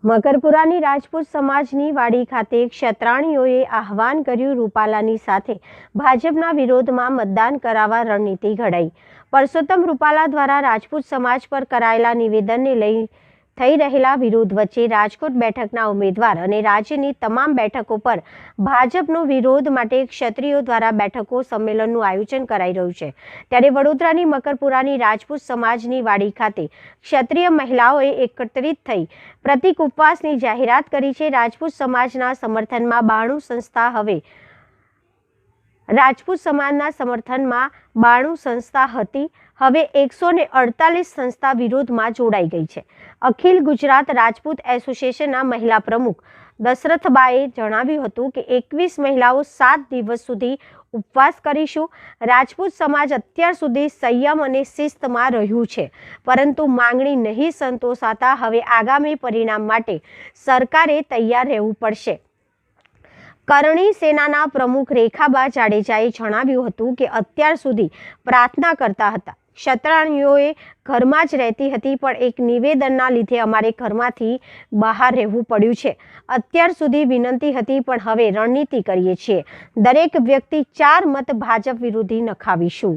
મકરપુરાની રાજપૂત સમાજની વાડી ખાતે ક્ષત્રાણીઓએ આહવાન કર્યું, રૂપાલાની સાથે ભાજપના વિરોધમાં મતદાન કરાવવા રણનીતિ ઘડાઈ। પરસોત્તમ રૂપાલા દ્વારા રાજપૂત સમાજ પર કરાયેલા નિવેદનને લઈ થઈ રહેલા વિરોધ વચ્ચે રાજકોટ બેઠકના ઉમેદવાર અને રાજ્યની તમામ બેઠકો પર ભાજપનો વિરોધ માટે ક્ષત્રિયો દ્વારા બેઠકો સંમેલનનું આયોજન કરાઈ રહ્યું છે। ત્યારે વડોદરાની મકરપુરાની રાજપૂત સમાજની વાડી ખાતે ક્ષત્રિય મહિલાઓએ એકત્રિત થઈ પ્રતિક ઉપવાસની જાહેરાત કરી છે। રાજપૂત સમાજના સમર્થનમાં 92 સંસ્થા રાજપૂત સમાજના સમર્થનમાં 92 સંસ્થા હતી, હવે 148 સંસ્થા વિરોધમાં જોડાઈ ગઈ છે। અખિલ ગુજરાત રાજપૂત એસોસિએશનના મહિલા પ્રમુખ દશરથબાએ જણાવ્યું હતું કે 21 મહિલાઓ 7 દિવસ સુધી ઉપવાસ કરીશું। રાજપૂત સમાજ અત્યાર સુધી સંયમ અને શિસ્તમાં રહ્યું છે, પરંતુ માંગણી નહીં સંતોષાતા હવે આગામી પરિણામ માટે સરકારે તૈયાર રહેવું પડશે। કરણી સેનાના પ્રમુખ રેખાબા જાડેજાએ જણાવ્યું હતું કે અત્યાર સુધી પ્રાર્થના કરતા હતા, ક્ષત્રાણીઓએ ઘરમાં જ રહેતી હતી, પણ એક નિવેદનના લીધે અમારે ઘરમાંથી બહાર રહેવું પડ્યું છે। અત્યાર સુધી વિનંતી હતી, પણ હવે રણનીતિ કરીએ છીએ, દરેક વ્યક્તિ 4 મત ભાજપ વિરોધી નખાવીશું।